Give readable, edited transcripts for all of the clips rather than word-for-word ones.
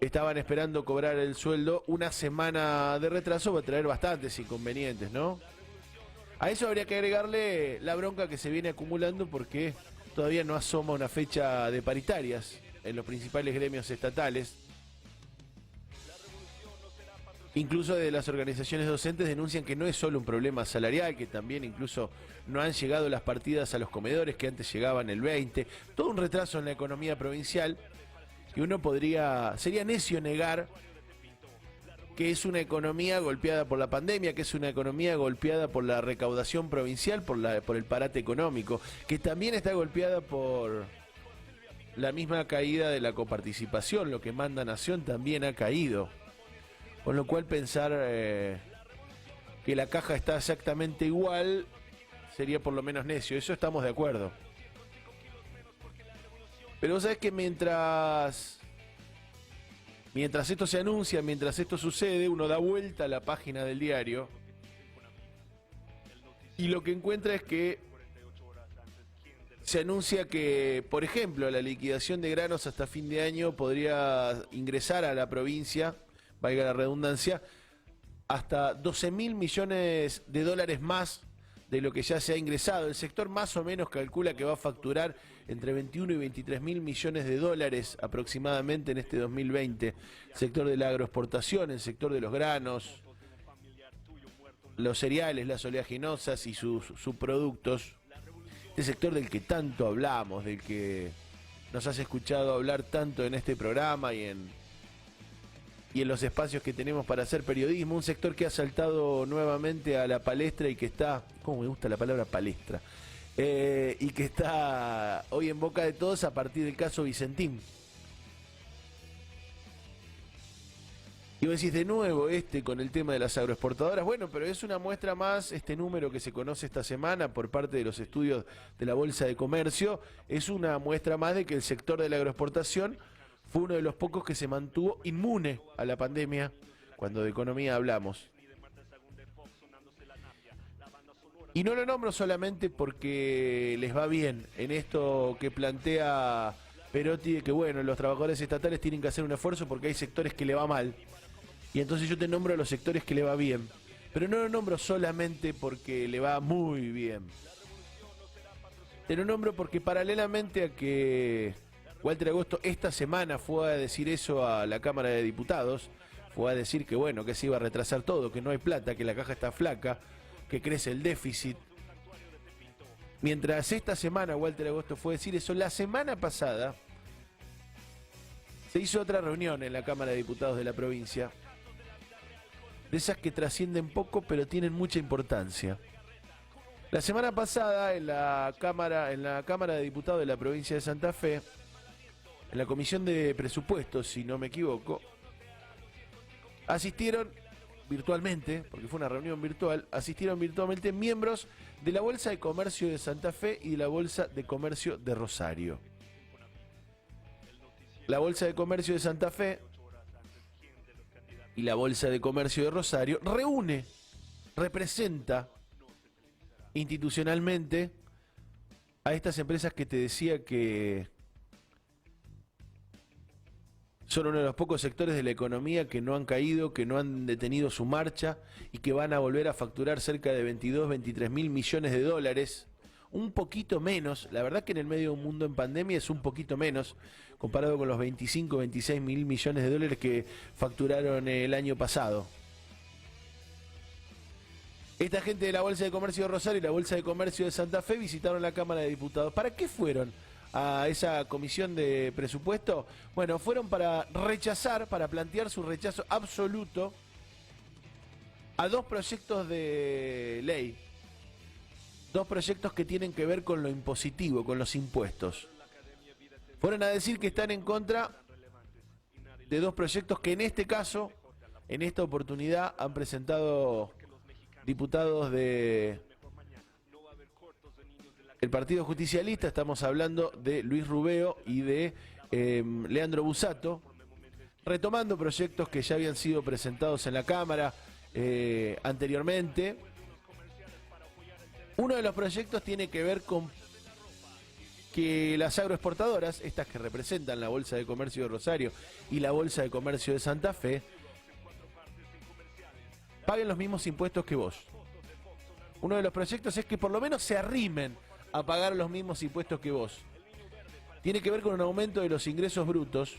estaban esperando cobrar el sueldo. Una semana de retraso va a traer bastantes inconvenientes, ¿no? A eso habría que agregarle la bronca que se viene acumulando porque todavía no asoma una fecha de paritarias en los principales gremios estatales. Incluso de las organizaciones docentes denuncian que no es solo un problema salarial, que también incluso no han llegado las partidas a los comedores que antes llegaban el 20. Todo un retraso en la economía provincial que uno sería necio negar que es una economía golpeada por la pandemia, que es una economía golpeada por la recaudación provincial, por el parate económico, que también está golpeada por la misma caída de la coparticipación. Lo que manda Nación también ha caído. Con lo cual pensar que la caja está exactamente igual sería por lo menos necio. Eso estamos de acuerdo. Pero vos sabés que mientras esto se anuncia, mientras esto sucede, uno da vuelta a la página del diario y lo que encuentra es que se anuncia que, por ejemplo, la liquidación de granos hasta fin de año podría ingresar a la provincia, valga la redundancia, hasta 12.000 millones de dólares más de lo que ya se ha ingresado. El sector más o menos calcula que va a facturar entre 21 y 23.000 millones de dólares aproximadamente en este 2020. El sector de la agroexportación, el sector de los granos, los cereales, las oleaginosas y sus subproductos. Este sector del que tanto hablamos, del que nos has escuchado hablar tanto en este programa y en los espacios que tenemos para hacer periodismo, un sector que ha saltado nuevamente a la palestra y que está, cómo me gusta la palabra palestra, y que está hoy en boca de todos a partir del caso Vicentín. Y vos decís de nuevo con el tema de las agroexportadoras. Bueno, pero es una muestra más, este número que se conoce esta semana por parte de los estudios de la Bolsa de Comercio, es una muestra más de que el sector de la agroexportación fue uno de los pocos que se mantuvo inmune a la pandemia cuando de economía hablamos. Y no lo nombro solamente porque les va bien en esto que plantea Perotti de que, bueno, los trabajadores estatales tienen que hacer un esfuerzo porque hay sectores que le va mal. Y entonces yo te nombro a los sectores que le va bien. Pero no lo nombro solamente porque le va muy bien. Te lo nombro porque paralelamente a que Walter Agosto esta semana fue a decir eso a la Cámara de Diputados, fue a decir que bueno, que se iba a retrasar todo, que no hay plata, que la caja está flaca, que crece el déficit. Mientras esta semana Walter Agosto fue a decir eso, la semana pasada se hizo otra reunión en la Cámara de Diputados de la provincia, de esas que trascienden poco pero tienen mucha importancia. La semana pasada en la Cámara de Diputados de la provincia de Santa Fe, en la Comisión de Presupuestos, si no me equivoco, asistieron virtualmente, porque fue una reunión virtual, asistieron virtualmente miembros de la Bolsa de Comercio de Santa Fe y de la Bolsa de Comercio de Rosario. La Bolsa de Comercio de Santa Fe y la Bolsa de Comercio de Rosario representa institucionalmente a estas empresas que te decía que son uno de los pocos sectores de la economía que no han caído, que no han detenido su marcha y que van a volver a facturar cerca de 22, 23 mil millones de dólares. Un poquito menos, la verdad que en el medio de un mundo en pandemia es un poquito menos, comparado con los 25, 26 mil millones de dólares que facturaron el año pasado. Esta gente de la Bolsa de Comercio de Rosario y la Bolsa de Comercio de Santa Fe visitaron la Cámara de Diputados. ¿Para qué fueron a esa comisión de presupuesto? Bueno, fueron para plantear su rechazo absoluto a dos proyectos de ley. Dos proyectos que tienen que ver con lo impositivo, con los impuestos. Fueron a decir que están en contra de dos proyectos que en este caso, en esta oportunidad, han presentado diputados de el Partido Justicialista. Estamos hablando de Luis Rubeo y de Leandro Busato, retomando proyectos que ya habían sido presentados en la Cámara anteriormente. Uno de los proyectos tiene que ver con que las agroexportadoras, estas que representan la Bolsa de Comercio de Rosario y la Bolsa de Comercio de Santa Fe, paguen los mismos impuestos que vos. Uno de los proyectos es que por lo menos se arrimen a pagar los mismos impuestos que vos. Tiene que ver con un aumento de los ingresos brutos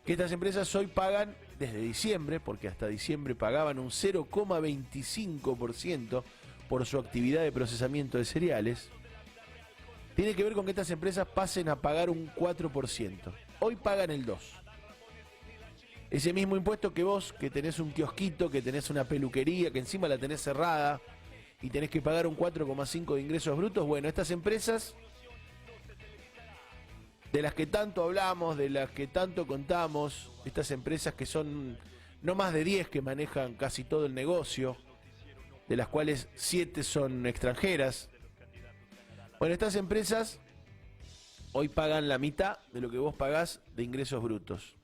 que estas empresas hoy pagan desde diciembre, porque hasta diciembre pagaban un 0,25% por su actividad de procesamiento de cereales. Tiene que ver con que estas empresas pasen a pagar un 4%. Hoy pagan el 2%. Ese mismo impuesto que vos, que tenés un kiosquito, que tenés una peluquería, que encima la tenés cerrada y tenés que pagar un 4,5% de ingresos brutos, bueno, estas empresas de las que tanto hablamos, de las que tanto contamos, estas empresas que son no más de 10 que manejan casi todo el negocio, de las cuales 7 son extranjeras. Bueno, estas empresas hoy pagan la mitad de lo que vos pagás de ingresos brutos.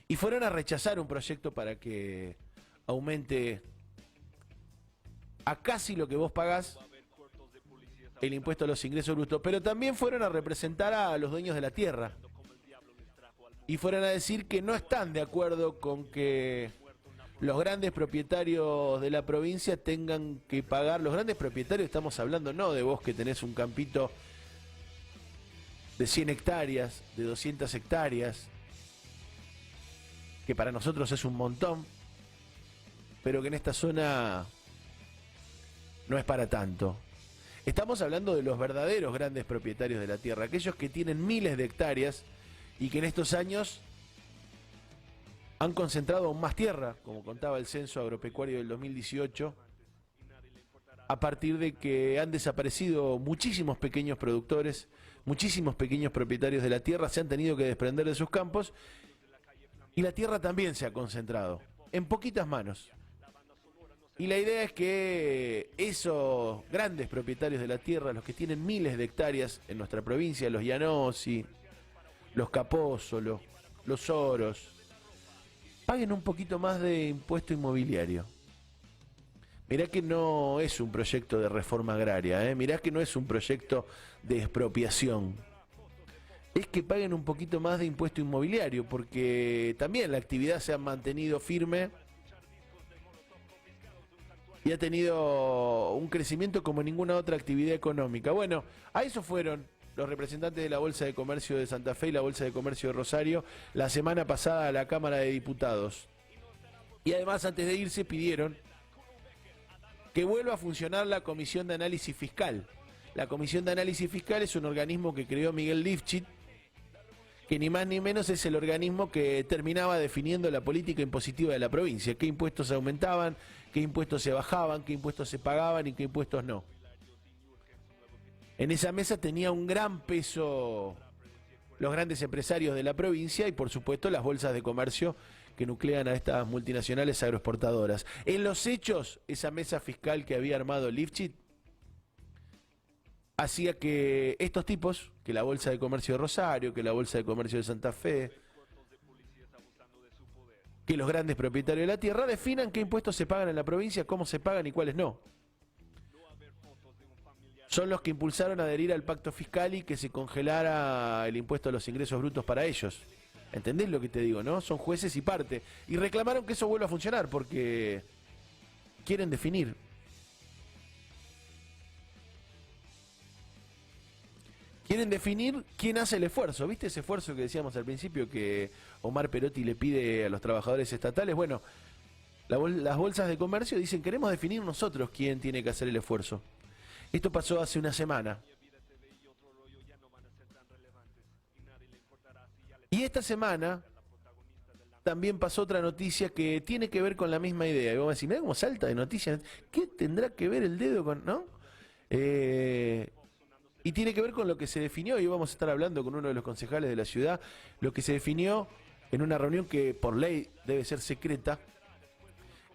Y fueron a rechazar un proyecto para que aumente a casi lo que vos pagás el impuesto a los ingresos brutos, pero también fueron a representar a los dueños de la tierra y fueron a decir que no están de acuerdo con que los grandes propietarios de la provincia tengan que pagar. Los grandes propietarios, estamos hablando no de vos que tenés un campito de 100 hectáreas, de 200 hectáreas, que para nosotros es un montón, pero que en esta zona no es para tanto. Estamos hablando de los verdaderos grandes propietarios de la tierra, aquellos que tienen miles de hectáreas y que en estos años han concentrado aún más tierra, como contaba el censo agropecuario del 2018, a partir de que han desaparecido muchísimos pequeños productores, muchísimos pequeños propietarios de la tierra, se han tenido que desprender de sus campos y la tierra también se ha concentrado en poquitas manos. Y la idea es que esos grandes propietarios de la tierra, los que tienen miles de hectáreas en nuestra provincia, los Llanosi, los Capozzo, los Oros, paguen un poquito más de impuesto inmobiliario. Mirá que no es un proyecto de reforma agraria, mirá que no es un proyecto de expropiación. Es que paguen un poquito más de impuesto inmobiliario, porque también la actividad se ha mantenido firme y ha tenido un crecimiento como ninguna otra actividad económica. Bueno, a eso fueron los representantes de la Bolsa de Comercio de Santa Fe y la Bolsa de Comercio de Rosario la semana pasada a la Cámara de Diputados. Y además, antes de irse, pidieron que vuelva a funcionar la Comisión de Análisis Fiscal. La Comisión de Análisis Fiscal es un organismo que creó Miguel Lifchit, que ni más ni menos es el organismo que terminaba definiendo la política impositiva de la provincia, qué impuestos se aumentaban, qué impuestos se bajaban, qué impuestos se pagaban y qué impuestos no. En esa mesa tenía un gran peso los grandes empresarios de la provincia y por supuesto las bolsas de comercio que nuclean a estas multinacionales agroexportadoras. En los hechos, esa mesa fiscal que había armado Lifchit hacía que estos tipos, que la Bolsa de Comercio de Rosario, que la Bolsa de Comercio de Santa Fe, que los grandes propietarios de la tierra definan qué impuestos se pagan en la provincia, cómo se pagan y cuáles no. Son los que impulsaron a adherir al pacto fiscal y que se congelara el impuesto a los ingresos brutos para ellos. ¿Entendés lo que te digo, no? Son jueces y parte. Y reclamaron que eso vuelva a funcionar porque quieren definir. Quieren definir quién hace el esfuerzo. ¿Viste ese esfuerzo que decíamos al principio que Omar Perotti le pide a los trabajadores estatales? Bueno, las bolsas de comercio dicen queremos definir nosotros quién tiene que hacer el esfuerzo. Esto pasó hace una semana. Y esta semana también pasó otra noticia que tiene que ver con la misma idea. Y vamos a decir, mirá cómo salta de noticias. ¿Qué tendrá que ver el dedo con...? ¿No? Y tiene que ver con lo que se definió, y vamos a estar hablando con uno de los concejales de la ciudad, lo que se definió en una reunión que por ley debe ser secreta,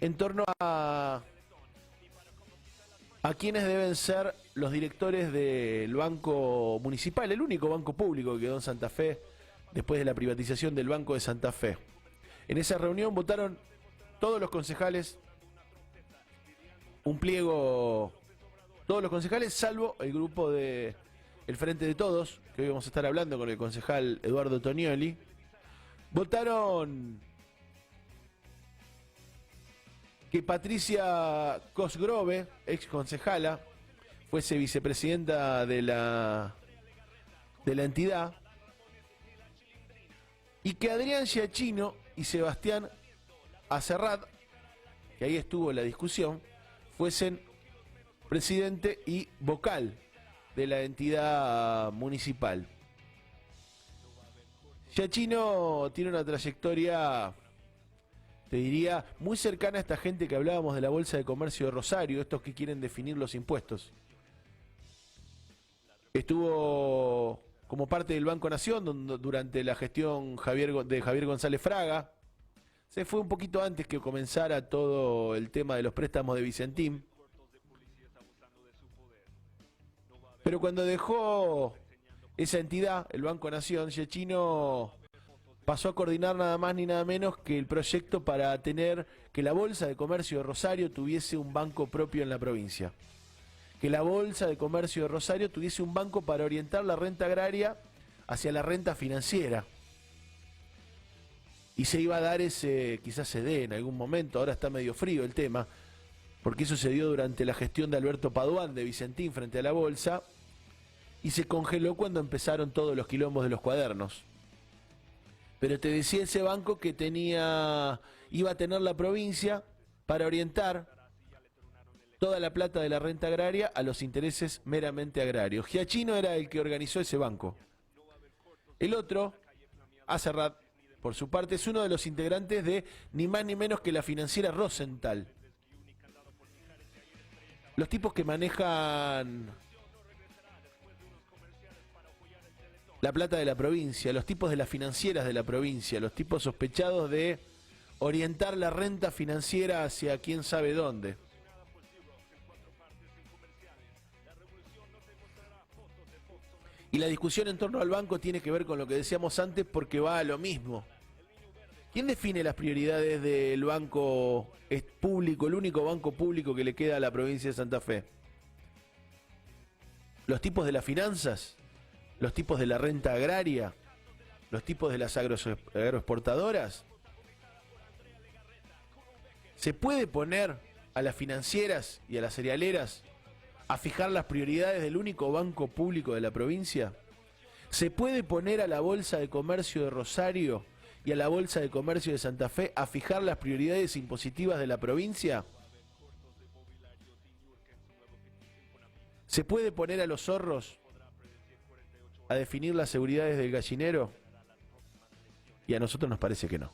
en torno a quiénes deben ser los directores del banco municipal, el único banco público que quedó en Santa Fe después de la privatización del Banco de Santa Fe. En esa reunión votaron todos los concejales un pliego, todos los concejales salvo el grupo de el Frente de Todos, que hoy vamos a estar hablando con el concejal Eduardo Tonioli, votaron que Patricia Cosgrove, ex concejala, fuese vicepresidenta de la entidad, y que Adrián Giachino y Sebastián Acerrat, que ahí estuvo la discusión, fuesen presidente y vocal de la entidad municipal. Giachino tiene una trayectoria, te diría, muy cercana a esta gente que hablábamos de la Bolsa de Comercio de Rosario, estos que quieren definir los impuestos. Estuvo como parte del Banco Nación durante la gestión de Javier González Fraga. Se fue un poquito antes que comenzara todo el tema de los préstamos de Vicentín. Pero cuando dejó esa entidad, el Banco Nación, Giachino pasó a coordinar nada más ni nada menos que el proyecto para tener que la Bolsa de Comercio de Rosario tuviese un banco propio en la provincia. Que la Bolsa de Comercio de Rosario tuviese un banco para orientar la renta agraria hacia la renta financiera. Y se iba a dar ese, quizás se dé en algún momento, ahora está medio frío el tema, porque eso se dio durante la gestión de Alberto Paduán de Vicentín frente a la Bolsa, y se congeló cuando empezaron todos los quilombos de los cuadernos. Pero te decía ese banco que iba a tener la provincia para orientar toda la plata de la renta agraria a los intereses meramente agrarios. Giachino era el que organizó ese banco. El otro, Acerrat, por su parte, es uno de los integrantes de ni más ni menos que la financiera Rosenthal. Los tipos que manejan la plata de la provincia, los tipos de las financieras de la provincia, los tipos sospechados de orientar la renta financiera hacia quién sabe dónde. Y la discusión en torno al banco tiene que ver con lo que decíamos antes porque va a lo mismo. ¿Quién define las prioridades del banco público, el único banco público que le queda a la provincia de Santa Fe? ¿Los tipos de las finanzas? ¿Los tipos de la renta agraria? ¿Los tipos de las agroexportadoras? ¿Se puede poner a las financieras y a las cerealeras a fijar las prioridades del único banco público de la provincia? ¿Se puede poner a la Bolsa de Comercio de Rosario y a la Bolsa de Comercio de Santa Fe a fijar las prioridades impositivas de la provincia? ¿Se puede poner a los zorros a definir las seguridades del gallinero? Y a nosotros nos parece que no.